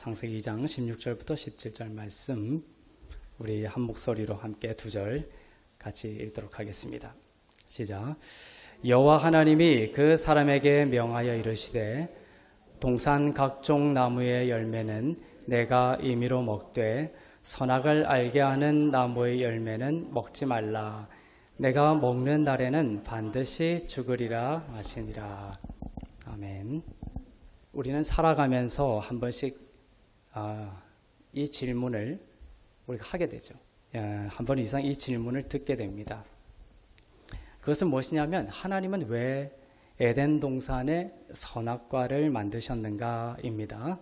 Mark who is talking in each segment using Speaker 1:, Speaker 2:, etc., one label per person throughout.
Speaker 1: 창세기 2장 16절부터 17절 말씀 우리 한 목소리로 함께 두 절 같이 읽도록 하겠습니다. 시작. 여호와 하나님이 그 사람에게 명하여 이르시되 동산 각종 나무의 열매는 내가 임의로 먹되 선악을 알게 하는 나무의 열매는 먹지 말라. 내가 먹는 날에는 반드시 죽으리라 하시니라. 아멘. 우리는 살아가면서 한 번씩 이 질문을 우리가 하게 되죠. 한 번 이상 이 질문을 듣게 됩니다. 그것은 무엇이냐면 하나님은 왜 에덴 동산에 선악과를 만드셨는가입니다.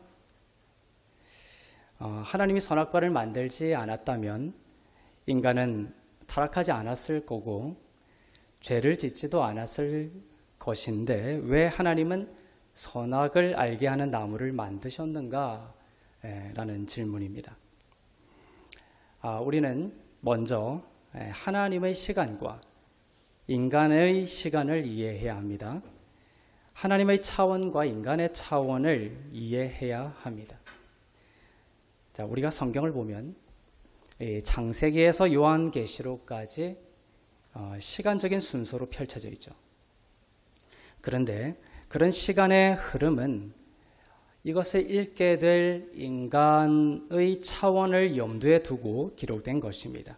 Speaker 1: 하나님이 선악과를 만들지 않았다면 인간은 타락하지 않았을 거고 죄를 짓지도 않았을 것인데 왜 하나님은 선악을 알게 하는 나무를 만드셨는가? 라는 질문입니다. 우리는 먼저 하나님의 시간과 인간의 시간을 이해해야 합니다. 하나님의 차원과 인간의 차원을 이해해야 합니다. 자, 우리가 성경을 보면 창세기에서 요한계시록까지 시간적인 순서로 펼쳐져 있죠. 그런데 그런 시간의 흐름은 이것을 읽게 될 인간의 차원을 염두에 두고 기록된 것입니다.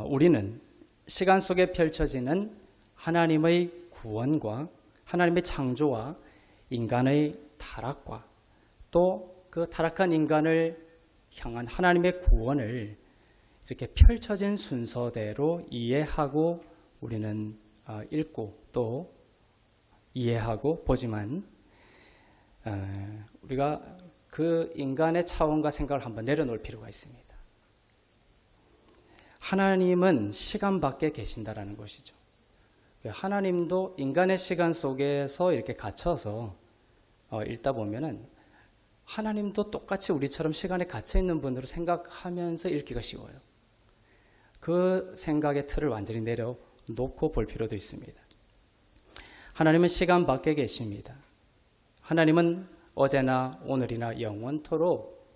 Speaker 1: 우리는 시간 속에 펼쳐지는 하나님의 구원과 하나님의 창조와 인간의 타락과 또 그 타락한 인간을 향한 하나님의 구원을 이렇게 펼쳐진 순서대로 이해하고 우리는 읽고 또 이해하고 보지만 우리가 그 인간의 차원과 생각을 한번 내려놓을 필요가 있습니다. 하나님은 시간 밖에 계신다라는 것이죠. 하나님도 인간의 시간 속에서 이렇게 갇혀서 읽다 보면은 하나님도 똑같이 우리처럼 시간에 갇혀 있는 분으로 생각하면서 읽기가 쉬워요. 그 생각의 틀을 완전히 내려놓고 볼 필요도 있습니다. 하나님은 시간 밖에 계십니다. 하나님은 어제나 오늘이나 영원토록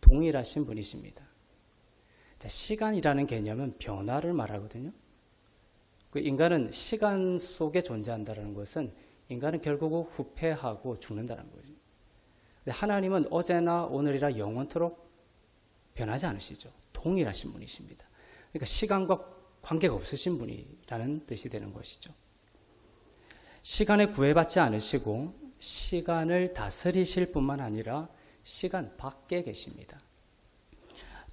Speaker 1: 동일하신 분이십니다. 자, 시간이라는 개념은 변화를 말하거든요. 그 인간은 시간 속에 존재한다는 것은 인간은 결국 후패하고 죽는다는 거죠. 근데 하나님은 어제나 오늘이라 영원토록 변하지 않으시죠. 동일하신 분이십니다. 그러니까 시간과 관계가 없으신 분이라는 뜻이 되는 것이죠. 시간에 구애받지 않으시고 시간을 다스리실 뿐만 아니라 시간 밖에 계십니다.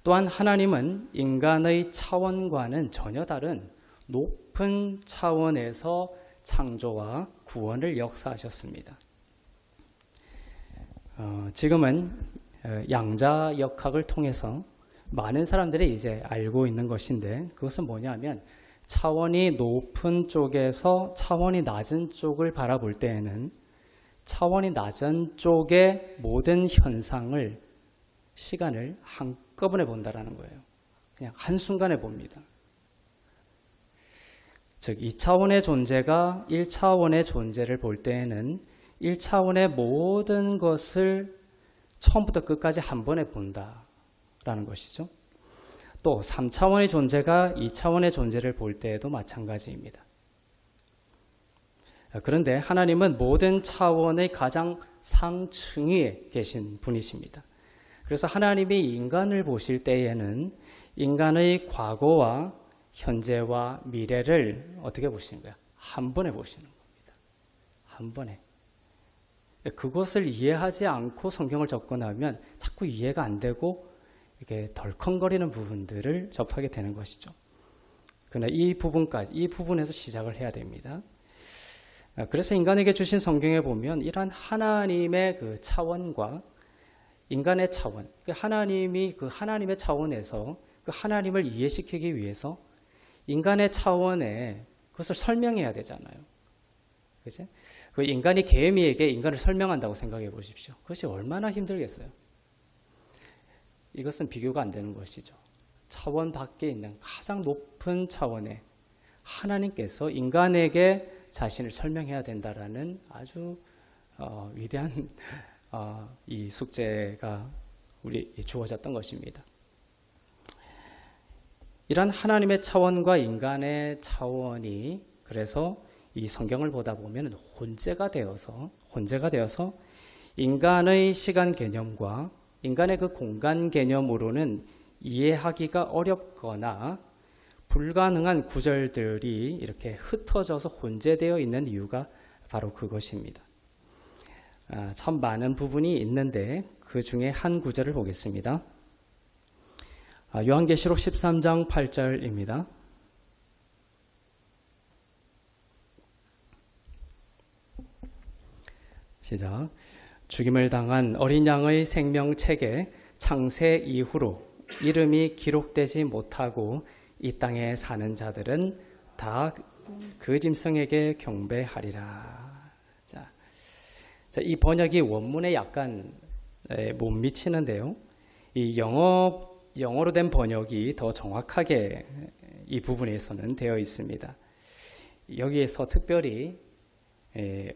Speaker 1: 또한 하나님은 인간의 차원과는 전혀 다른 높은 차원에서 창조와 구원을 역사하셨습니다. 지금은 양자역학을 통해서 많은 사람들이 이제 알고 있는 것인데 그것은 뭐냐면 차원이 높은 쪽에서 차원이 낮은 쪽을 바라볼 때에는 차원이 낮은 쪽의 모든 현상을 시간을 한꺼번에 본다라는 거예요. 그냥 한순간에 봅니다. 즉 2차원의 존재가 1차원의 존재를 볼 때에는 1차원의 모든 것을 처음부터 끝까지 한 번에 본다라는 것이죠. 또 3차원의 존재가 2차원의 존재를 볼 때에도 마찬가지입니다. 그런데 하나님은 모든 차원의 가장 상층위에 계신 분이십니다. 그래서 하나님이 인간을 보실 때에는 인간의 과거와 현재와 미래를 어떻게 보시는 거야? 한 번에 보시는 겁니다. 한 번에. 그것을 이해하지 않고 성경을 접근하면 자꾸 이해가 안 되고 이렇게 덜컹거리는 부분들을 접하게 되는 것이죠. 그러나 이 부분에서 시작을 해야 됩니다. 그래서 인간에게 주신 성경에 보면 이러한 하나님의 그 차원과 인간의 차원, 하나님이 그 하나님의 차원에서 그 하나님을 이해시키기 위해서 인간의 차원에 그것을 설명해야 되잖아요. 그치? 그 인간이 개미에게 인간을 설명한다고 생각해 보십시오. 그것이 얼마나 힘들겠어요. 이것은 비교가 안 되는 것이죠. 차원 밖에 있는 가장 높은 차원에 하나님께서 인간에게 자신을 설명해야 된다라는 아주 위대한 이 숙제가 우리 주어졌던 것입니다. 이런 하나님의 차원과 인간의 차원이 그래서 이 성경을 보다 보면 혼재가 되어서 인간의 시간 개념과 인간의 그 공간 개념으로는 이해하기가 어렵거나 불가능한 구절들이 이렇게 흩어져서 혼재되어 있는 이유가 바로 그것입니다. 참 많은 부분이 있는데 그 중에 한 구절을 보겠습니다. 요한계시록 13장 8절입니다. 시작. 죽임을 당한 어린 양의 생명책에 창세 이후로 이름이 기록되지 못하고 이 땅에 사는 자들은 다 그 짐승에게 경배하리라. 자, 이 번역이 원문에 약간 못 미치는데요. 이 영어로 된 번역이 더 정확하게 이 부분에서는 되어 있습니다. 여기에서 특별히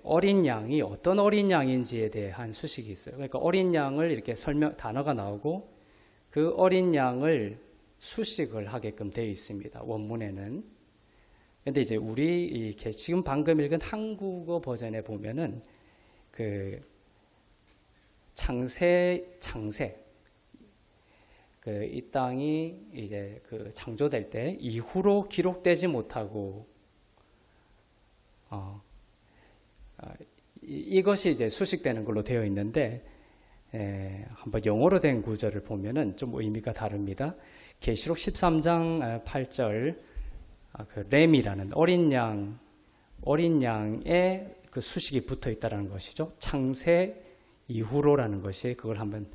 Speaker 1: 어린 양이 어떤 어린 양인지에 대한 수식이 있어요. 그러니까 어린 양을 이렇게 단어가 나오고 그 어린 양을 수식을 하게끔 되어 있습니다. 원문에는. 근데 이제 우리 지금 방금 읽은 한국어 버전에 보면은 그 창세 이 땅이 이제 그 창조될 때 이후로 기록되지 못하고 이것이 이제 수식되는 걸로 되어 있는데 한번 영어로 된 구절을 보면은 좀 의미가 다릅니다. 계시록 13장 8절 그 램이라는 어린 양의 그 수식이 붙어 있다라는 것이죠. 창세 이후로라는 것이 그걸 한번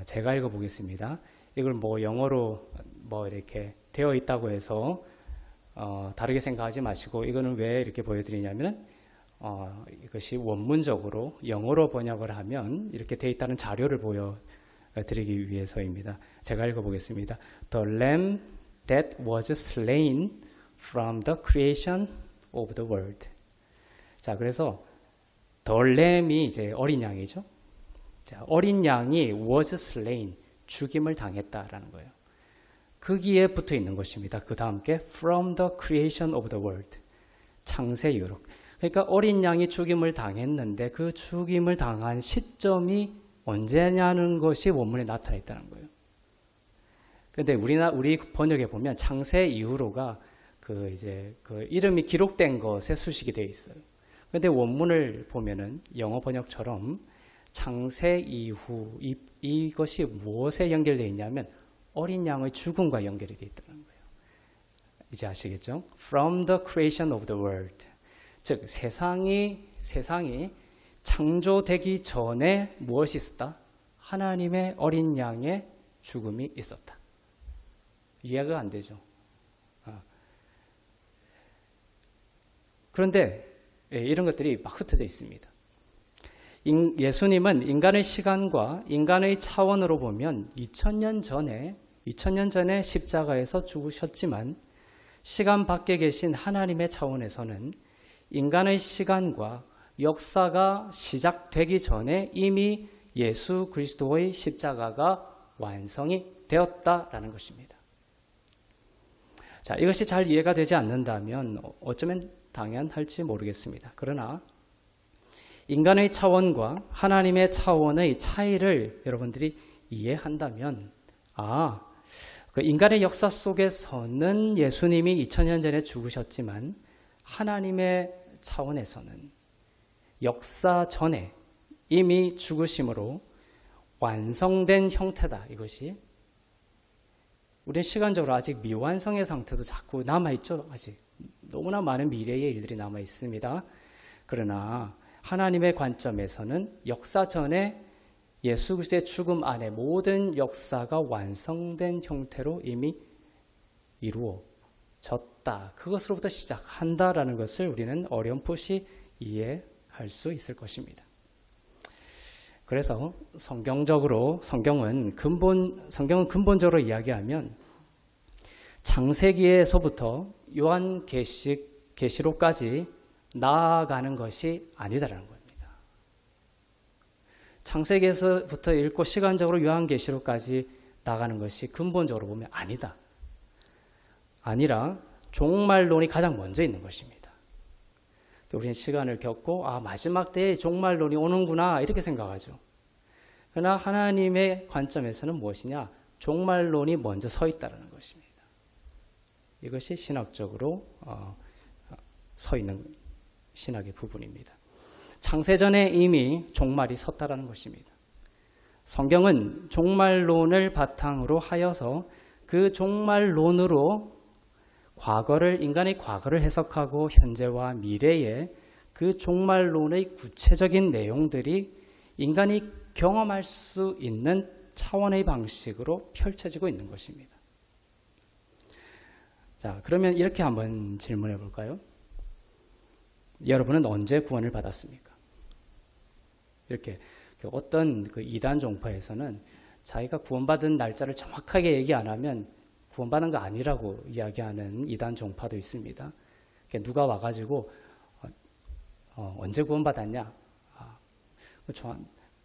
Speaker 1: 제가 읽어 보겠습니다. 이걸 영어로 이렇게 되어 있다고 해서 다르게 생각하지 마시고 이거는 왜 이렇게 보여드리냐면 이것이 원문적으로 영어로 번역을 하면 이렇게 되어 있다는 자료를 보여드리기 위해서입니다. 제가 읽어보겠습니다. The Lamb that was slain from the creation of the world. 자, 그래서 The Lamb이 이제 어린 양이죠. 자, 어린 양이 was slain, 죽임을 당했다라는 거예요. 거기에 붙어 있는 것입니다. 그 다음 게 from the creation of the world. 창세 이후로. 그러니까 어린 양이 죽임을 당했는데 그 죽임을 당한 시점이 언제냐는 것이 원문에 나타나 있다는 거예요. 그런데 우리 번역에 보면 창세 이후로가 그 이름이 기록된 것에 수식이 되어 있어요. 그런데 원문을 보면은 영어 번역처럼 창세 이후 이것이 무엇에 연결되어 있냐면 어린 양의 죽음과 연결이 되어 있다는 거예요. 이제 아시겠죠? From the creation of the world. 즉 세상이 창조되기 전에 무엇이 있었다? 하나님의 어린 양의 죽음이 있었다. 이해가 안 되죠? 그런데 이런 것들이 막 흩어져 있습니다. 예수님은 인간의 시간과 인간의 차원으로 보면 2000년 전에 십자가에서 죽으셨지만 시간 밖에 계신 하나님의 차원에서는 인간의 시간과 역사가 시작되기 전에 이미 예수 그리스도의 십자가가 완성이 되었다라는 것입니다. 자, 이것이 잘 이해가 되지 않는다면 어쩌면 당연할지 모르겠습니다. 그러나 인간의 차원과 하나님의 차원의 차이를 여러분들이 이해한다면 그 인간의 역사 속에서는 예수님이 2000년 전에 죽으셨지만 하나님의 차원에서는 역사 전에 이미 죽으심으로 완성된 형태다. 이것이 우리는 시간적으로 아직 미완성의 상태도 자꾸 남아있죠. 아직 너무나 많은 미래의 일들이 남아있습니다. 그러나 하나님의 관점에서는 역사 전에 예수 그리스도의 죽음 안에 모든 역사가 완성된 형태로 이미 이루어졌다. 그것으로부터 시작한다라는 것을 우리는 어렴풋이 이해할 수 있을 것입니다. 그래서 성경은 근본적으로 이야기하면 창세기에서부터 요한계시록까지 나아가는 것이 아니다라는 겁니다. 창세기에서부터 읽고 시간적으로 요한계시록까지 나가는 것이 근본적으로 보면 아니다. 아니라 종말론이 가장 먼저 있는 것입니다. 우리는 시간을 겪고 마지막 때에 종말론이 오는구나 이렇게 생각하죠. 그러나 하나님의 관점에서는 무엇이냐? 종말론이 먼저 서 있다는 것입니다. 이것이 신학적으로 서 있는 신학의 부분입니다. 창세전에 이미 종말이 섰다라는 것입니다. 성경은 종말론을 바탕으로 하여서 그 종말론으로 인간의 과거를 해석하고 현재와 미래의 그 종말론의 구체적인 내용들이 인간이 경험할 수 있는 차원의 방식으로 펼쳐지고 있는 것입니다. 자, 그러면 이렇게 한번 질문해 볼까요? 여러분은 언제 구원을 받았습니까? 이렇게 어떤 그 이단 종파에서는 자기가 구원받은 날짜를 정확하게 얘기 안 하면 구원받은 거 아니라고 이야기하는 이단 종파도 있습니다. 누가 와가지고 언제 구원받았냐?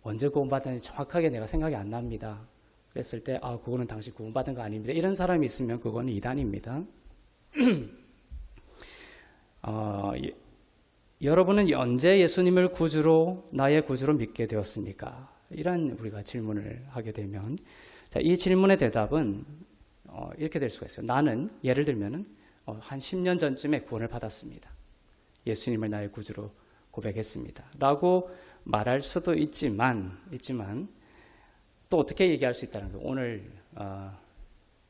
Speaker 1: 언제 구원받았는지 정확하게 내가 생각이 안 납니다. 그랬을 때 그거는 당신 구원받은 거 아닙니다. 이런 사람이 있으면 그거는 이단입니다. 여러분은 언제 예수님을 나의 구주로 믿게 되었습니까? 이런 우리가 질문을 하게 되면, 자, 이 질문의 대답은 이렇게 될 수가 있어요. 나는 예를 들면은 한 10년 전쯤에 구원을 받았습니다. 예수님을 나의 구주로 고백했습니다. 라고 말할 수도 있지만 또 어떻게 얘기할 수 있다는 거예요. 오늘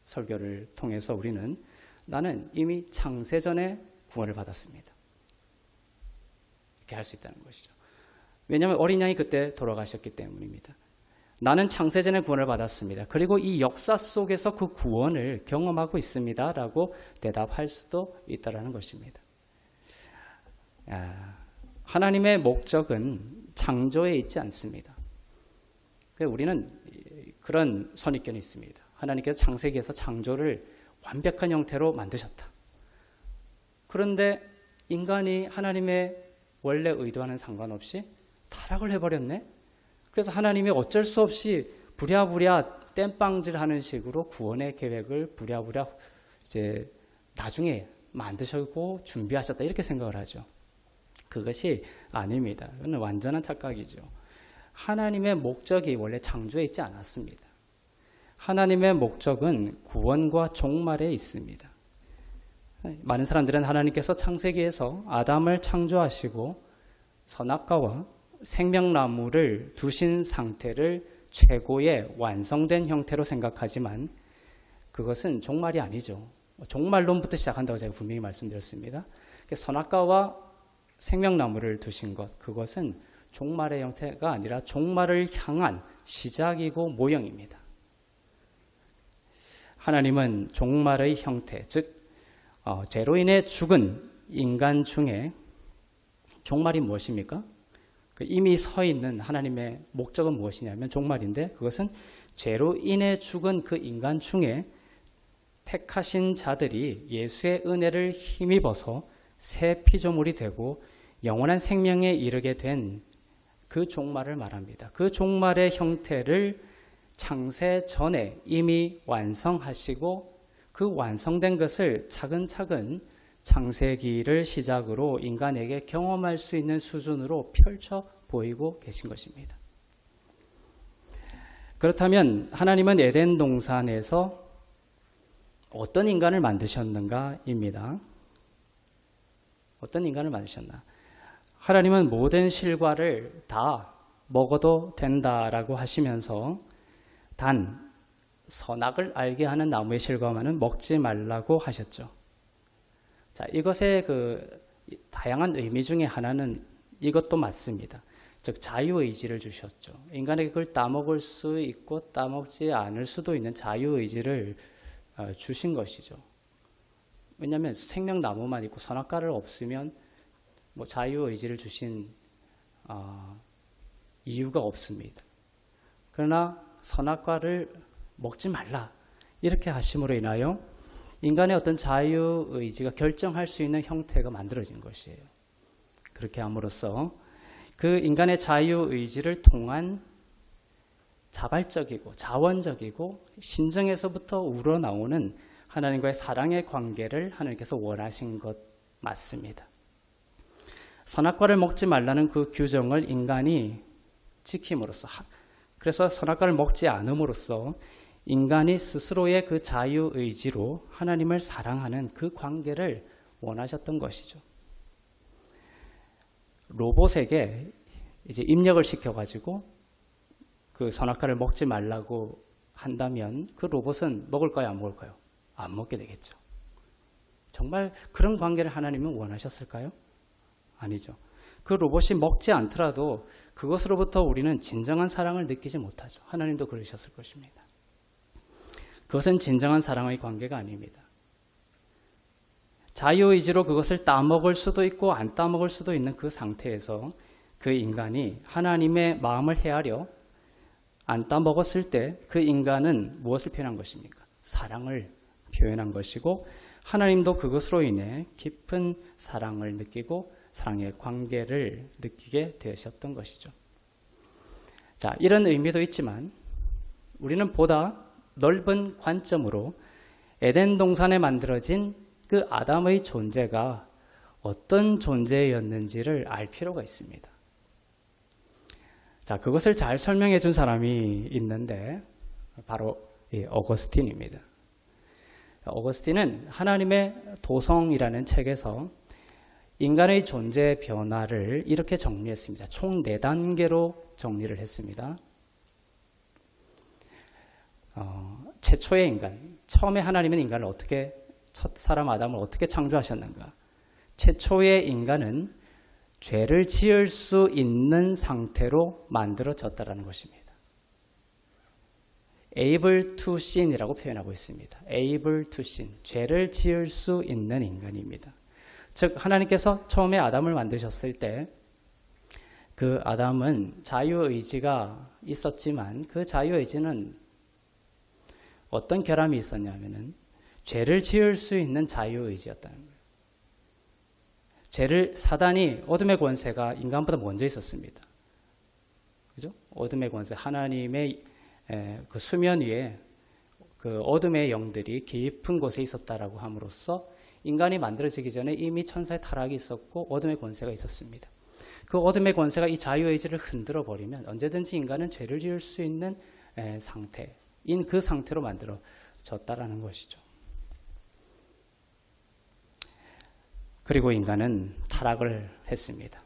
Speaker 1: 설교를 통해서 우리는 나는 이미 창세전에 구원을 받았습니다. 이렇게 할 수 있다는 것이죠. 왜냐하면 어린 양이 그때 돌아가셨기 때문입니다. 나는 창세전에 구원을 받았습니다. 그리고 이 역사 속에서 그 구원을 경험하고 있습니다. 라고 대답할 수도 있다는 것입니다. 하나님의 목적은 창조에 있지 않습니다. 우리는 그런 선입견이 있습니다. 하나님께서 창세기에서 창조를 완벽한 형태로 만드셨다. 그런데 인간이 하나님의 원래 의도와는 상관없이 타락을 해버렸네. 그래서 하나님이 어쩔 수 없이 부랴부랴 땜빵질하는 식으로 구원의 계획을 부랴부랴 이제 나중에 만드시고 준비하셨다 이렇게 생각을 하죠. 그것이 아닙니다. 그건 완전한 착각이죠. 하나님의 목적이 원래 창조에 있지 않았습니다. 하나님의 목적은 구원과 종말에 있습니다. 많은 사람들은 하나님께서 창세기에서 아담을 창조하시고 선악과와 생명나무를 두신 상태를 최고의 완성된 형태로 생각하지만 그것은 종말이 아니죠. 종말론부터 시작한다고 제가 분명히 말씀드렸습니다. 선악과와 생명나무를 두신 것, 그것은 종말의 형태가 아니라 종말을 향한 시작이고 모형입니다. 하나님은 종말의 형태, 즉 죄로 인해 죽은 인간 중에 종말이 무엇입니까? 이미 서 있는 하나님의 목적은 무엇이냐면 종말인데 그것은 죄로 인해 죽은 그 인간 중에 택하신 자들이 예수의 은혜를 힘입어서 새 피조물이 되고 영원한 생명에 이르게 된 그 종말을 말합니다. 그 종말의 형태를 창세 전에 이미 완성하시고 그 완성된 것을 차근차근 창세기를 시작으로 인간에게 경험할 수 있는 수준으로 펼쳐 보이고 계신 것입니다. 그렇다면 하나님은 에덴 동산에서 어떤 인간을 만드셨는가입니다. 어떤 인간을 만드셨나? 하나님은 모든 실과를 다 먹어도 된다라고 하시면서 단 선악을 알게 하는 나무의 실과만은 먹지 말라고 하셨죠. 자, 이것의 그 다양한 의미 중에 하나는 이것도 맞습니다. 즉 자유의지를 주셨죠. 인간에게 그걸 따먹을 수 있고 따먹지 않을 수도 있는 자유의지를 주신 것이죠. 왜냐하면 생명나무만 있고 선악과를 없으면 자유의지를 주신 이유가 없습니다. 그러나 선악과를 먹지 말라 이렇게 하심으로 인하여 인간의 어떤 자유의지가 결정할 수 있는 형태가 만들어진 것이에요. 그렇게 함으로써 그 인간의 자유의지를 통한 자발적이고 자원적이고 심정에서부터 우러나오는 하나님과의 사랑의 관계를 하나님께서 원하신 것 맞습니다. 선악과를 먹지 말라는 그 규정을 인간이 지킴으로써, 그래서 선악과를 먹지 않음으로써 인간이 스스로의 그 자유의지로 하나님을 사랑하는 그 관계를 원하셨던 것이죠. 로봇에게 이제 입력을 시켜가지고 그 선악과를 먹지 말라고 한다면 그 로봇은 먹을까요, 안 먹을까요? 안 먹게 되겠죠. 정말 그런 관계를 하나님은 원하셨을까요? 아니죠. 그 로봇이 먹지 않더라도 그것으로부터 우리는 진정한 사랑을 느끼지 못하죠. 하나님도 그러셨을 것입니다. 그것은 진정한 사랑의 관계가 아닙니다. 자유의지로 그것을 따먹을 수도 있고 안 따먹을 수도 있는 그 상태에서 그 인간이 하나님의 마음을 헤아려 안 따먹었을 때 그 인간은 무엇을 표현한 것입니까? 사랑을 표현한 것이고 하나님도 그것으로 인해 깊은 사랑을 느끼고 사랑의 관계를 느끼게 되셨던 것이죠. 자, 이런 의미도 있지만 우리는 보다 넓은 관점으로 에덴 동산에 만들어진 그 아담의 존재가 어떤 존재였는지를 알 필요가 있습니다. 자, 그것을 잘 설명해 준 사람이 있는데 바로 어거스틴입니다. 어거스틴은 하나님의 도성이라는 책에서 인간의 존재 변화를 이렇게 정리했습니다. 총 4단계로 정리를 했습니다. 최초의 인간, 처음에 하나님은 인간을 어떻게, 첫 사람 아담을 어떻게 창조하셨는가? 최초의 인간은 죄를 지을 수 있는 상태로 만들어졌다는 것입니다. able to sin이라고 표현하고 있습니다. able to sin, 죄를 지을 수 있는 인간입니다. 즉 하나님께서 처음에 아담을 만드셨을 때 그 아담은 자유의지가 있었지만 그 자유의지는 어떤 결함이 있었냐면은 죄를 지을 수 있는 자유의지였다는 거예요. 죄를, 사단이, 어둠의 권세가 인간보다 먼저 있었습니다. 그죠? 어둠의 권세, 하나님의 그 수면 위에 그 어둠의 영들이 깊은 곳에 있었다라고 함으로써 인간이 만들어지기 전에 이미 천사의 타락이 있었고 어둠의 권세가 있었습니다. 그 어둠의 권세가 이 자유의지를 흔들어 버리면 언제든지 인간은 죄를 지을 수 있는 상태인 그 상태로 만들어졌다라는 것이죠. 그리고 인간은 타락을 했습니다.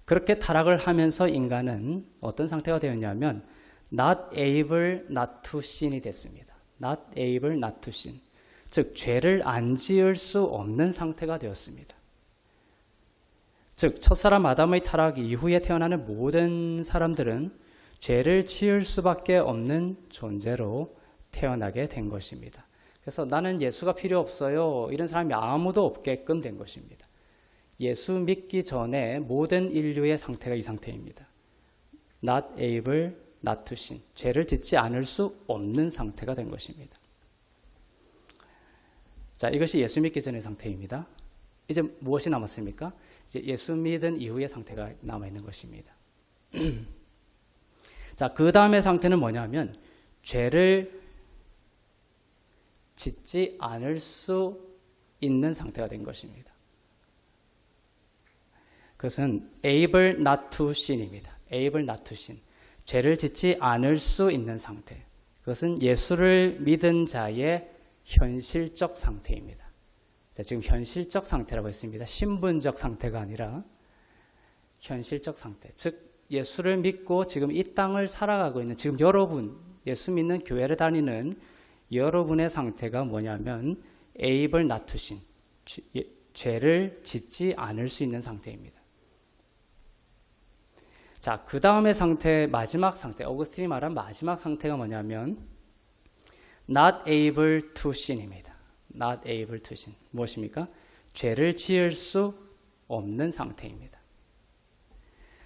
Speaker 1: 그렇게 타락을 하면서 인간은 어떤 상태가 되었냐면 not able not to sin이 됐습니다. not able not to sin. 즉 죄를 안 지을 수 없는 상태가 되었습니다. 즉 첫사람 아담의 타락 이후에 태어나는 모든 사람들은 죄를 지을 수밖에 없는 존재로 태어나게 된 것입니다. 그래서 나는 예수가 필요 없어요. 이런 사람이 아무도 없게끔 된 것입니다. 예수 믿기 전에 모든 인류의 상태가 이 상태입니다. Not able not to sin. 죄를 짓지 않을 수 없는 상태가 된 것입니다. 자, 이것이 예수 믿기 전의 상태입니다. 이제 무엇이 남았습니까? 이제 예수 믿은 이후의 상태가 남아있는 것입니다. 자, 그 다음의 상태는 뭐냐면 죄를 짓지 않을 수 있는 상태가 된 것입니다. 그것은 able not to sin입니다. able not to sin. 죄를 짓지 않을 수 있는 상태. 그것은 예수를 믿은 자의 현실적 상태입니다. 자, 지금 현실적 상태라고 했습니다. 신분적 상태가 아니라 현실적 상태. 즉 예수를 믿고 지금 이 땅을 살아가고 있는 지금 여러분, 예수 믿는 교회를 다니는 여러분의 상태가 뭐냐면 able not to sin. 죄를 짓지 않을 수 있는 상태입니다. 자, 그 다음의 상태, 마지막 상태, 어거스틴이 말한 마지막 상태가 뭐냐면 not able to sin입니다. not able to sin. 무엇입니까? 죄를 지을 수 없는 상태입니다.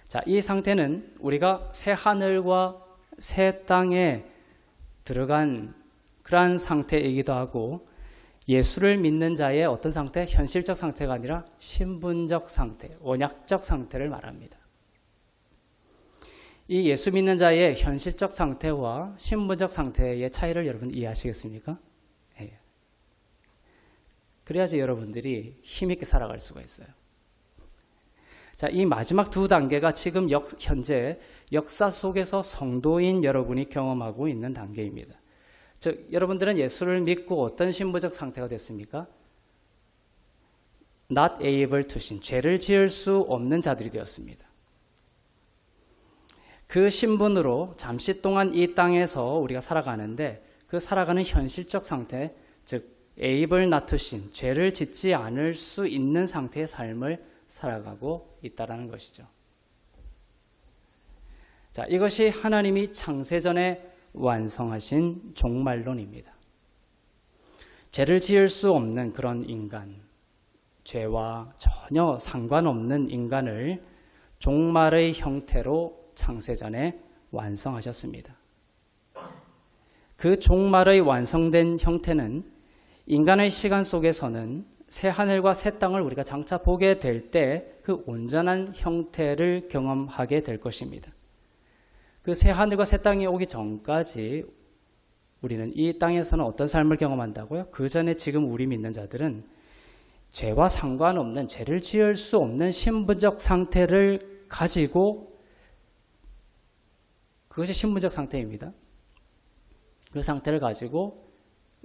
Speaker 1: 자, 이 상태는 우리가 새 하늘과 새 땅에 들어간 그러한 상태이기도 하고 예수를 믿는 자의 어떤 상태? 현실적 상태가 아니라 신분적 상태, 언약적 상태를 말합니다. 이 예수 믿는 자의 현실적 상태와 신분적 상태의 차이를 여러분 이해하시겠습니까? 예. 그래야지 여러분들이 힘있게 살아갈 수가 있어요. 자, 이 마지막 두 단계가 지금 현재 역사 속에서 성도인 여러분이 경험하고 있는 단계입니다. 즉, 여러분들은 예수를 믿고 어떤 신분적 상태가 됐습니까? Not able to sin, 죄를 지을 수 없는 자들이 되었습니다. 그 신분으로 잠시 동안 이 땅에서 우리가 살아가는데 그 살아가는 현실적 상태, 즉 able not to sin, 죄를 짓지 않을 수 있는 상태의 삶을 살아가고 있다는 것이죠. 자, 이것이 하나님이 창세전에 완성하신 종말론입니다. 죄를 지을 수 없는 그런 인간, 죄와 전혀 상관없는 인간을 종말의 형태로 창세전에 완성하셨습니다. 그 종말의 완성된 형태는 인간의 시간 속에서는 새 하늘과 새 땅을 우리가 장차 보게 될 때 그 온전한 형태를 경험하게 될 것입니다. 그 새 하늘과 새 땅이 오기 전까지 우리는 이 땅에서는 어떤 삶을 경험한다고요? 그 전에 지금 우리 믿는 자들은 죄와 상관없는, 죄를 지을 수 없는 신분적 상태를 가지고, 그것이 신분적 상태입니다. 그 상태를 가지고,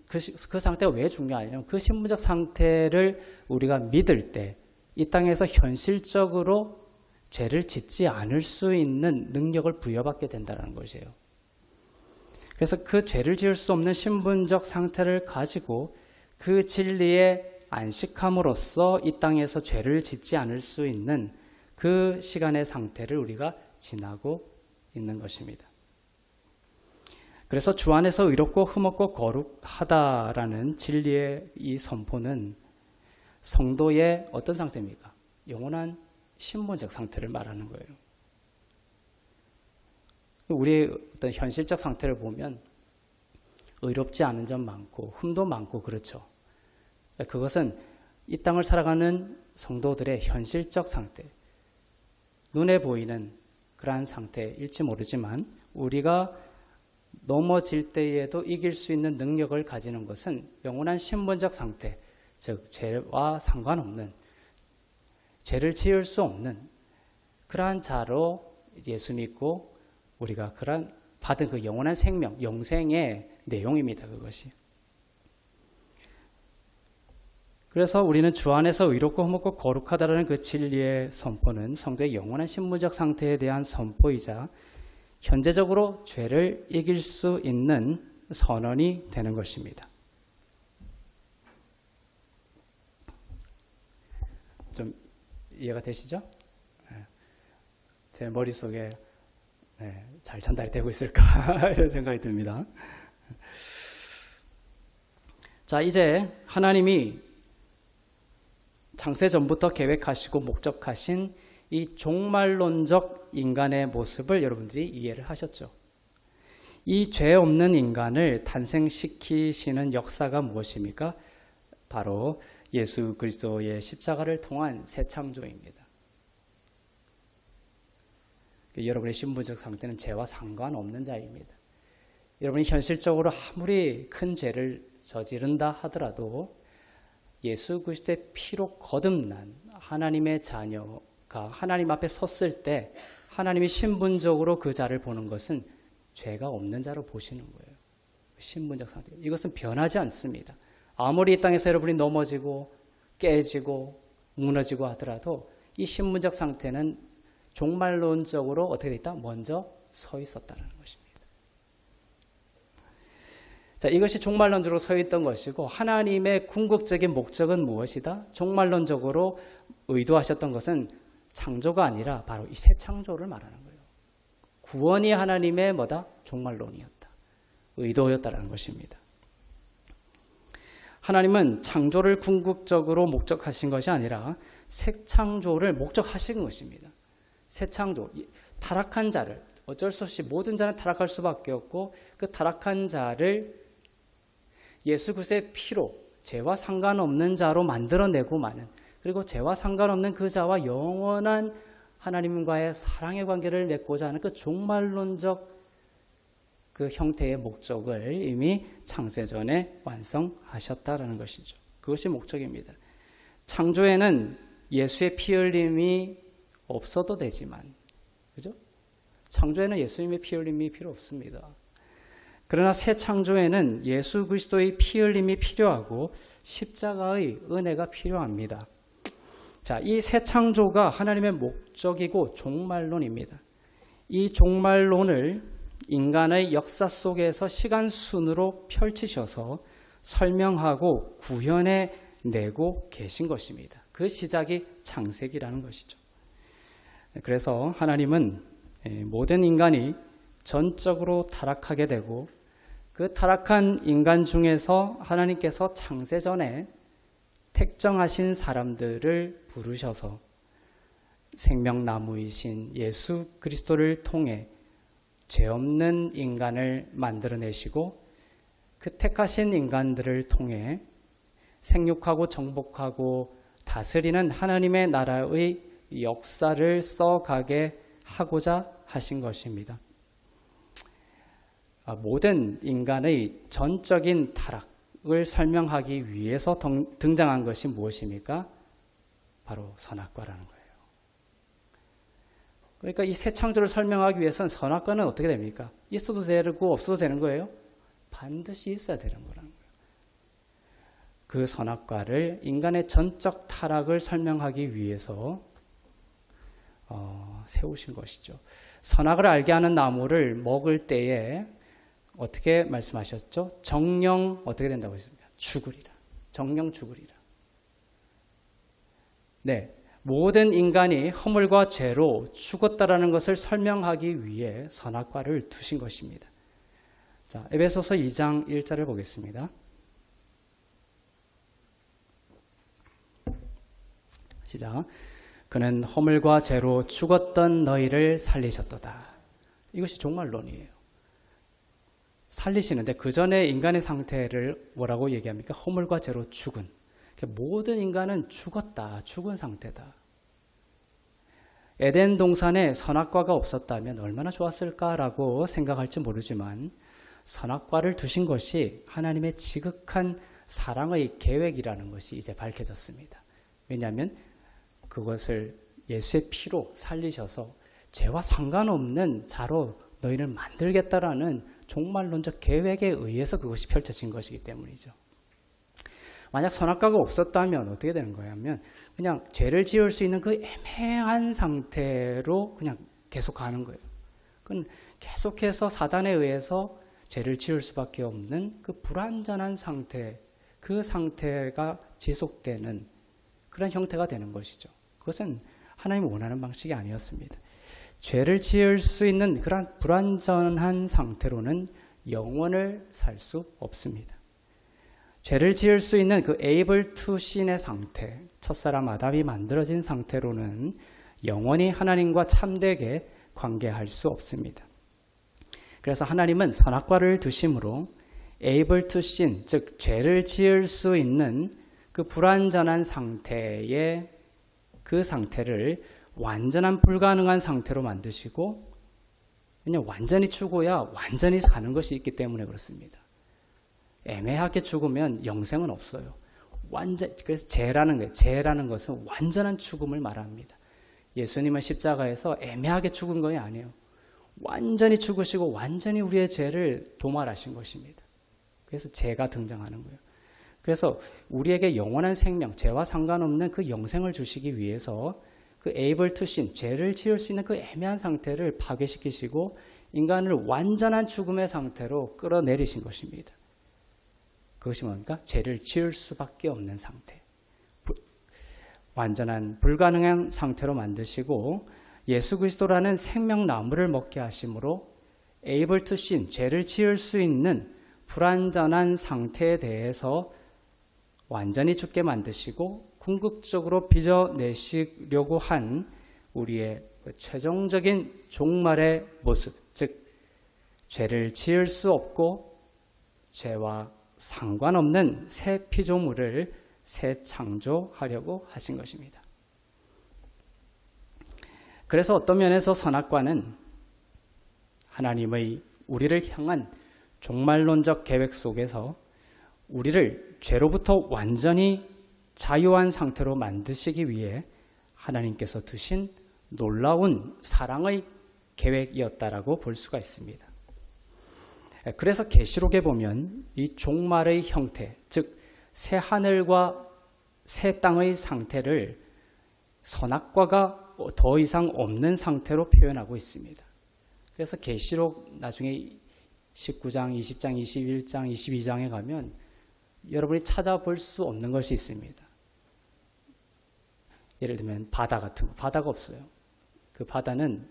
Speaker 1: 그 상태가 왜 중요하냐면 그 신분적 상태를 우리가 믿을 때 이 땅에서 현실적으로 죄를 짓지 않을 수 있는 능력을 부여받게 된다는 것이에요. 그래서 그 죄를 지을 수 없는 신분적 상태를 가지고 그 진리에 안식함으로써 이 땅에서 죄를 짓지 않을 수 있는 그 시간의 상태를 우리가 지나고 있는 것입니다. 그래서 주 안에서 의롭고 흠없고 거룩하다라는 진리의 이 선포는 성도의 어떤 상태입니까? 영원한 신분적 상태를 말하는 거예요. 우리의 어떤 현실적 상태를 보면 의롭지 않은 점 많고 흠도 많고 그렇죠. 그것은 이 땅을 살아가는 성도들의 현실적 상태, 눈에 보이는 그러한 상태일지 모르지만 우리가 넘어질 때에도 이길 수 있는 능력을 가지는 것은 영원한 신분적 상태, 즉 죄와 상관없는, 죄를 지을 수 없는 그러한 자로 예수 믿고 우리가 그러한 받은 그 영원한 생명, 영생의 내용입니다. 그것이. 그래서 우리는 주 안에서 의롭고 흠없고 거룩하다라는 그 진리의 선포는 성도의 영원한 신분적 상태에 대한 선포이자 현재적으로 죄를 이길 수 있는 선언이 되는 것입니다. 좀 이해가 되시죠? 제 머릿속에 잘 전달이 되고 있을까 이런 생각이 듭니다. 자, 이제 하나님이 창세 전부터 계획하시고 목적하신 이 종말론적 인간의 모습을 여러분들이 이해를 하셨죠. 이 죄 없는 인간을 탄생시키시는 역사가 무엇입니까? 바로 예수 그리스도의 십자가를 통한 새 창조입니다. 여러분의 신분적 상태는 죄와 상관없는 자입니다. 여러분이 현실적으로 아무리 큰 죄를 저지른다 하더라도 예수 그리스도의 피로 거듭난 하나님의 자녀가 하나님 앞에 섰을 때 하나님이 신분적으로 그 자를 보는 것은 죄가 없는 자로 보시는 거예요. 신분적 상태. 이것은 변하지 않습니다. 아무리 이 땅에서 여러분이 넘어지고 깨지고 무너지고 하더라도 이 신분적 상태는 종말론적으로 어떻게 되어 있다? 먼저 서 있었다는 것입니다. 자, 이것이 종말론적으로 서 있던 것이고 하나님의 궁극적인 목적은 무엇이다? 종말론적으로 의도하셨던 것은 창조가 아니라 바로 이 새 창조를 말하는 거예요. 구원이 하나님의 뭐다? 종말론이었다. 의도였다라는 것입니다. 하나님은 창조를 궁극적으로 목적하신 것이 아니라 새 창조를 목적하신 것입니다. 새 창조, 타락한 자를 어쩔 수 없이 모든 자는 타락할 수밖에 없고 그 타락한 자를 예수 그리스도의 피로 죄와 상관없는 자로 만들어내고 마는, 그리고 죄와 상관없는 그 자와 영원한 하나님과의 사랑의 관계를 맺고자 하는 그 종말론적 그 형태의 목적을 이미 창세전에 완성하셨다라는 것이죠. 그것이 목적입니다. 창조에는 예수의 피 흘림이 없어도 되지만, 그죠? 창조에는 예수님의 피 흘림이 필요 없습니다. 그러나 새 창조에는 예수 그리스도의 피 흘림이 필요하고 십자가의 은혜가 필요합니다. 자, 이 새 창조가 하나님의 목적이고 종말론입니다. 이 종말론을 인간의 역사 속에서 시간 순으로 펼치셔서 설명하고 구현해 내고 계신 것입니다. 그 시작이 창세기라는 것이죠. 그래서 하나님은 모든 인간이 전적으로 타락하게 되고 그 타락한 인간 중에서 하나님께서 창세전에 택정하신 사람들을 부르셔서 생명나무이신 예수 그리스도를 통해 죄 없는 인간을 만들어내시고 그 택하신 인간들을 통해 생육하고 정복하고 다스리는 하나님의 나라의 역사를 써가게 하고자 하신 것입니다. 모든 인간의 전적인 타락을 설명하기 위해서 등장한 것이 무엇입니까? 바로 선악과라는 거예요. 그러니까 이 새 창조를 설명하기 위해서는 선악과는 어떻게 됩니까? 있어도 되고 없어도 되는 거예요? 반드시 있어야 되는 거라는 거예요. 그 선악과를 인간의 전적 타락을 설명하기 위해서 세우신 것이죠. 선악을 알게 하는 나무를 먹을 때에 어떻게 말씀하셨죠? 정령 어떻게 된다고 했습니까? 죽으리라. 정령 죽으리라. 네, 모든 인간이 허물과 죄로 죽었다라는 것을 설명하기 위해 선악과를 두신 것입니다. 자, 에베소서 2장 1절을 보겠습니다. 시작. 그는 허물과 죄로 죽었던 너희를 살리셨도다. 이것이 종말론이에요. 살리시는데 그 전에 인간의 상태를 뭐라고 얘기합니까? 허물과 죄로 죽은. 모든 인간은 죽었다. 죽은 상태다. 에덴 동산에 선악과가 없었다면 얼마나 좋았을까라고 생각할지 모르지만 선악과를 두신 것이 하나님의 지극한 사랑의 계획이라는 것이 이제 밝혀졌습니다. 왜냐하면 그것을 예수의 피로 살리셔서 죄와 상관없는 자로 너희를 만들겠다라는 종말론적 계획에 의해서 그것이 펼쳐진 것이기 때문이죠. 만약 선악과가 없었다면 어떻게 되는 거예요? 하면 그냥 죄를 지을 수 있는 그 애매한 상태로 그냥 계속 가는 거예요. 그건 계속해서 사단에 의해서 죄를 지을 수밖에 없는 그 불완전한 상태, 그 상태가 지속되는 그런 형태가 되는 것이죠. 그것은 하나님이 원하는 방식이 아니었습니다. 죄를 지을 수 있는 그런 불완전한 상태로는 영원을 살 수 없습니다. 죄를 지을 수 있는 그 able to sin의 상태, 첫사람 아담이 만들어진 상태로는 영원히 하나님과 참되게 관계할 수 없습니다. 그래서 하나님은 선악과를 두심으로 able to sin, 즉 죄를 지을 수 있는 그 불완전한 상태의 그 상태를 완전한 불가능한 상태로 만드시고, 그냥 완전히 죽어야 완전히 사는 것이 있기 때문에 그렇습니다. 애매하게 죽으면 영생은 없어요. 그래서 죄라는 거예요. 죄라는 것은 완전한 죽음을 말합니다. 예수님은 십자가에서 애매하게 죽은 것이 아니에요. 완전히 죽으시고 완전히 우리의 죄를 도말하신 것입니다. 그래서 죄가 등장하는 거예요. 그래서 우리에게 영원한 생명, 죄와 상관없는 그 영생을 주시기 위해서 그 able to sin, 죄를 지을 수 있는 그 애매한 상태를 파괴시키시고 인간을 완전한 죽음의 상태로 끌어내리신 것입니다. 그것이 뭡니까? 죄를 지을 수밖에 없는 상태. 완전한 불가능한 상태로 만드시고 예수 그리스도라는 생명나무를 먹게 하심으로 able to sin, 죄를 지을 수 있는 불완전한 상태에 대해서 완전히 죽게 만드시고 궁극적으로 빚어내시려고 한 우리의 최종적인 종말의 모습, 즉 죄를 지을 수 없고 죄와 상관없는 새 피조물을 새 창조하려고 하신 것입니다. 그래서 어떤 면에서 선악과는 하나님의 우리를 향한 종말론적 계획 속에서 우리를 죄로부터 완전히 자유한 상태로 만드시기 위해 하나님께서 두신 놀라운 사랑의 계획이었다라고 볼 수가 있습니다. 그래서 계시록에 보면 이 종말의 형태, 즉 새 하늘과 새 땅의 상태를 선악과가 더 이상 없는 상태로 표현하고 있습니다. 그래서 계시록 나중에 19장, 20장, 21장, 22장에 가면 여러분이 찾아볼 수 없는 것이 있습니다. 예를 들면 바다 같은 거, 바다가 없어요. 그 바다는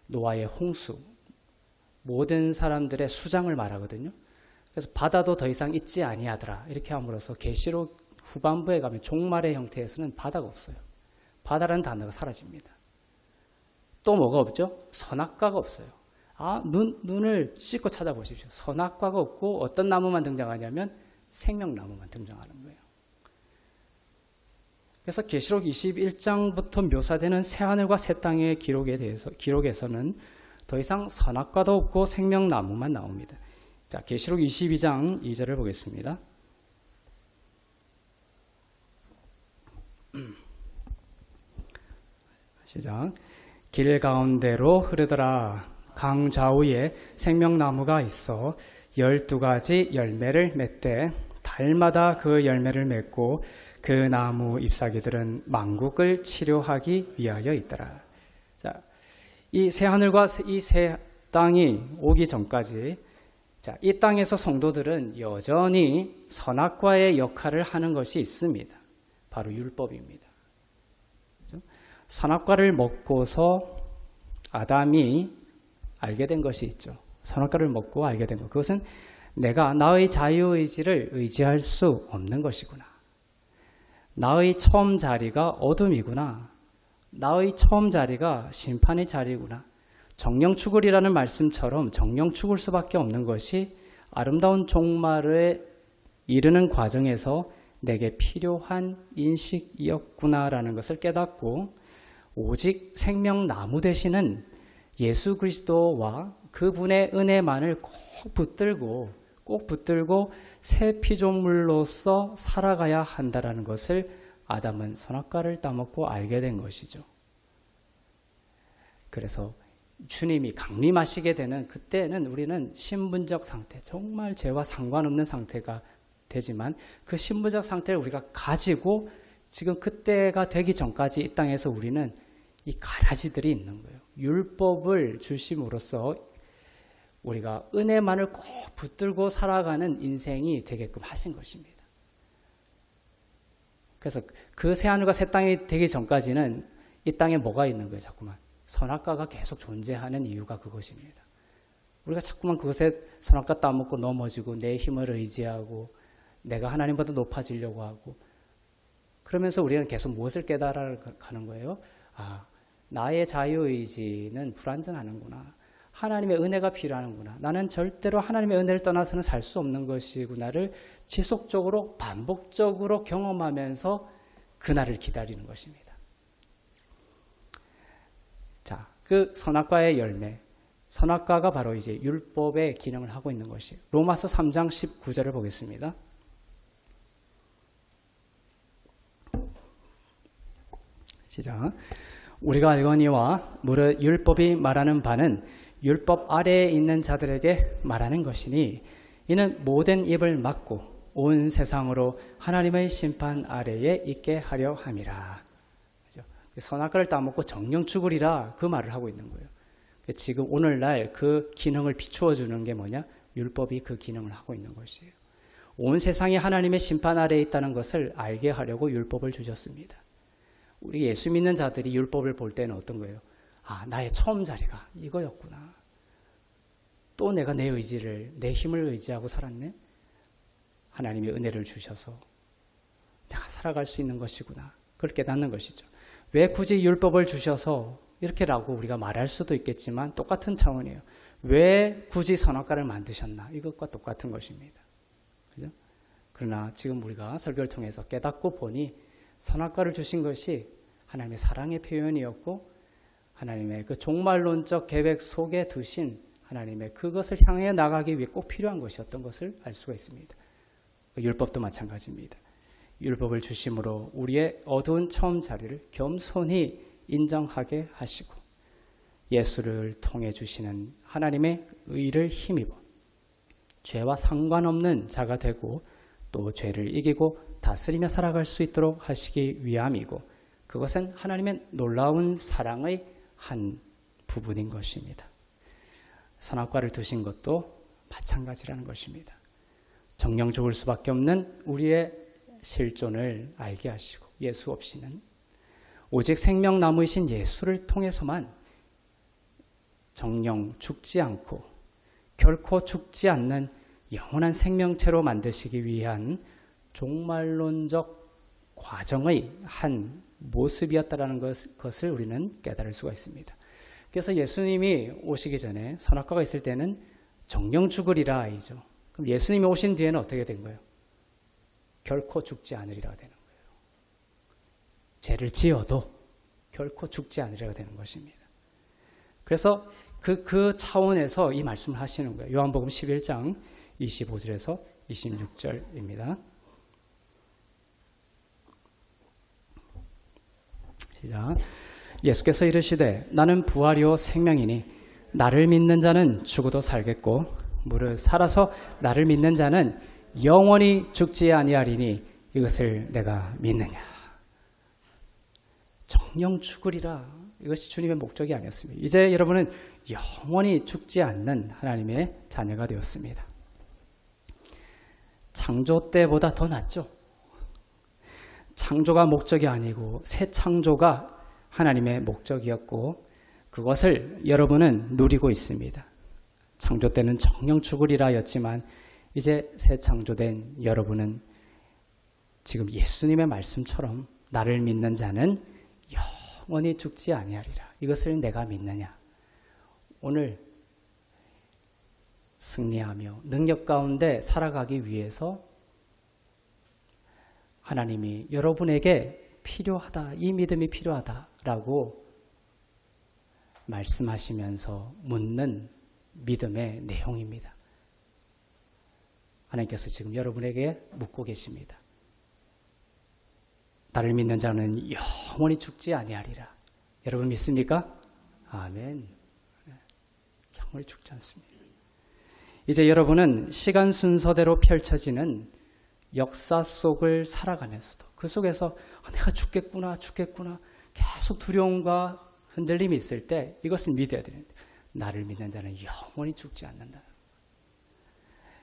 Speaker 1: 노아의 홍수, 모든 사람들의 수장을 말하거든요. 그래서 바다도 더 이상 있지 아니하더라 이렇게 함으로써 계시록 후반부에 가면 종말의 형태에서는 바다가 없어요. 바다라는 단어가 사라집니다. 또 뭐가 없죠? 선악과가 없어요. 눈을 씻고 찾아보십시오. 선악과가 없고 어떤 나무만 등장하냐면 생명나무만 등장하는 거예요. 그래서 계시록 21장부터 묘사되는 새하늘과 새 땅의 기록에서는 더 이상 선악과도 없고 생명나무만 나옵니다. 자, 계시록 22장 2절을 보겠습니다. 시작. 길 가운데로 흐르더라. 강 좌우에 생명나무가 있어 12가지 열매를 맺되 달마다 그 열매를 맺고 그 나무 잎사귀들은 만국을 치료하기 위하여 있더라. 자, 이 새 하늘과 이 새 땅이 오기 전까지 자, 이 땅에서 성도들은 여전히 선악과의 역할을 하는 것이 있습니다. 바로 율법입니다. 선악과를 먹고서 아담이 알게 된 것이 있죠. 선악과를 먹고 알게 된 것. 그것은 내가 나의 자유의지를 의지할 수 없는 것이구나. 나의 처음 자리가 어둠이구나. 나의 처음 자리가 심판의 자리구나. 정령추굴이라는 말씀처럼 정령추굴 수밖에 없는 것이 아름다운 종말에 이르는 과정에서 내게 필요한 인식이었구나라는 것을 깨닫고 오직 생명나무 되시는 예수 그리스도와 그분의 은혜만을 꼭 붙들고 새 피조물로서 살아가야 한다라는 것을 아담은 선악과를 따먹고 알게 된 것이죠. 그래서 주님이 강림하시게 되는 그때는 우리는 신분적 상태, 정말 죄와 상관없는 상태가 되지만 그 신분적 상태를 우리가 가지고 지금 그때가 되기 전까지 이 땅에서 우리는 이 가라지들이 있는 거예요. 율법을 주심으로써 우리가 은혜만을 꼭 붙들고 살아가는 인생이 되게끔 하신 것입니다. 그래서 그 새하늘과 새 땅이 되기 전까지는 이 땅에 뭐가 있는 거예요? 자꾸만 선악과가 계속 존재하는 이유가 그것입니다. 우리가 자꾸만 그것에 선악과 따먹고 넘어지고 내 힘을 의지하고 내가 하나님보다 높아지려고 하고 그러면서 우리는 계속 무엇을 깨달아가는 거예요? 나의 자유의지는 불완전하는구나. 하나님의 은혜가 필요하는구나. 나는 절대로 하나님의 은혜를 떠나서는 살 수 없는 것이구나를 지속적으로 반복적으로 경험하면서 그날을 기다리는 것입니다. 자, 그 선악과의 열매, 선악과가 바로 이제 율법의 기능을 하고 있는 것이에요. 로마서 3장 19절을 보겠습니다. 시작. 우리가 알거니와 무릇 율법이 말하는 바는 율법 아래에 있는 자들에게 말하는 것이니 이는 모든 입을 막고 온 세상으로 하나님의 심판 아래에 있게 하려 함이라. 선악과를 따먹고 정령 죽으리라 그 말을 하고 있는 거예요. 지금 오늘날 그 기능을 비추어 주는 게 뭐냐? 율법이 그 기능을 하고 있는 것이에요. 온 세상이 하나님의 심판 아래에 있다는 것을 알게 하려고 율법을 주셨습니다. 우리 예수 믿는 자들이 율법을 볼 때는 어떤 거예요? 나의 처음 자리가 이거였구나. 또 내가 내 의지를, 내 힘을 의지하고 살았네? 하나님의 은혜를 주셔서 내가 살아갈 수 있는 것이구나. 그걸 깨닫는 것이죠. 왜 굳이 율법을 주셔서 이렇게라고 우리가 말할 수도 있겠지만 똑같은 차원이에요. 왜 굳이 선악과를 만드셨나? 이것과 똑같은 것입니다. 그죠? 그러나 지금 우리가 설교를 통해서 깨닫고 보니 선악과를 주신 것이 하나님의 사랑의 표현이었고 하나님의 그 종말론적 계획 속에 두신 하나님의 그것을 향해 나가기 위해 꼭 필요한 것이었던 것을 알 수가 있습니다. 율법도 마찬가지입니다. 율법을 주심으로 우리의 어두운 처음 자리를 겸손히 인정하게 하시고 예수를 통해 주시는 하나님의 의를 힘입어 죄와 상관없는 자가 되고 또 죄를 이기고 다스리며 살아갈 수 있도록 하시기 위함이고 그것은 하나님의 놀라운 사랑의 한 부분인 것입니다. 선악과를 두신 것도 마찬가지라는 것입니다. 정령 죽을 수밖에 없는 우리의 실존을 알게 하시고 예수 없이는 오직 생명나무이신 예수를 통해서만 정령 죽지 않고 결코 죽지 않는 영원한 생명체로 만드시기 위한 종말론적 과정의 한 모습이었다라는 것을 우리는 깨달을 수가 있습니다. 그래서 예수님이 오시기 전에 선악과가 있을 때는 정령 죽으리라 아이죠. 그럼 예수님이 오신 뒤에는 어떻게 된 거예요? 결코 죽지 않으리라 되는 거예요. 죄를 지어도 결코 죽지 않으리라 되는 것입니다. 그래서 그 차원에서 이 말씀을 하시는 거예요. 요한복음 11장 25절에서 26절입니다. 시작. 예수께서 이르시되 나는 부활이요 생명이니 나를 믿는 자는 죽어도 살겠고 무릇 살아서 나를 믿는 자는 영원히 죽지 아니하리니 이것을 내가 믿느냐. 정령 죽으리라. 이것이 주님의 목적이 아니었습니다. 이제 여러분은 영원히 죽지 않는 하나님의 자녀가 되었습니다. 창조 때보다 더 낫죠. 창조가 목적이 아니고 새 창조가 하나님의 목적이었고 그것을 여러분은 누리고 있습니다. 창조 때는 정령 죽으리라 였지만 이제 새 창조된 여러분은 지금 예수님의 말씀처럼 나를 믿는 자는 영원히 죽지 아니하리라. 이것을 내가 믿느냐. 오늘 승리하며 능력 가운데 살아가기 위해서 하나님이 여러분에게 필요하다, 이 믿음이 필요하다라고 말씀하시면서 묻는 믿음의 내용입니다. 하나님께서 지금 여러분에게 묻고 계십니다. 나를 믿는 자는 영원히 죽지 아니하리라. 여러분 믿습니까? 아멘. 영원히 죽지 않습니다. 이제 여러분은 시간 순서대로 펼쳐지는 역사 속을 살아가면서도 그 속에서 내가 죽겠구나 계속 두려움과 흔들림이 있을 때 이것을 믿어야 되는데 나를 믿는 자는 영원히 죽지 않는다.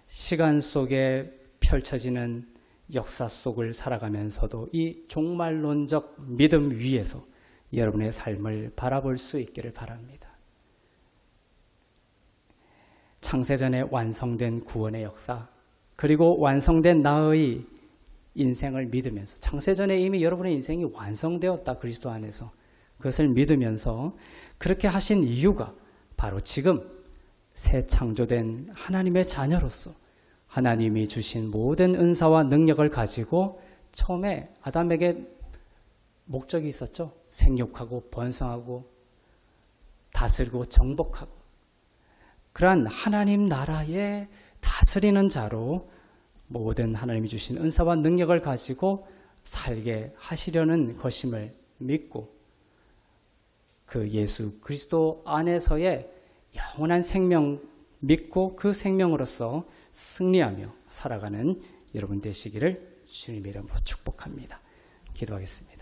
Speaker 1: 시간 속에 펼쳐지는 역사 속을 살아가면서도 이 종말론적 믿음 위에서 여러분의 삶을 바라볼 수 있기를 바랍니다. 창세전에 완성된 구원의 역사 그리고 완성된 나의 인생을 믿으면서 창세전에 이미 여러분의 인생이 완성되었다. 그리스도 안에서 그것을 믿으면서 그렇게 하신 이유가 바로 지금 새 창조된 하나님의 자녀로서 하나님이 주신 모든 은사와 능력을 가지고 처음에 아담에게 목적이 있었죠. 생육하고 번성하고 다스리고 정복하고 그러한 하나님 나라의 다스리는 자로 모든 하나님이 주신 은사와 능력을 가지고 살게 하시려는 것임을 믿고 그 예수 그리스도 안에서의 영원한 생명 믿고 그 생명으로서 승리하며 살아가는 여러분 되시기를 주님의 이름으로 축복합니다. 기도하겠습니다.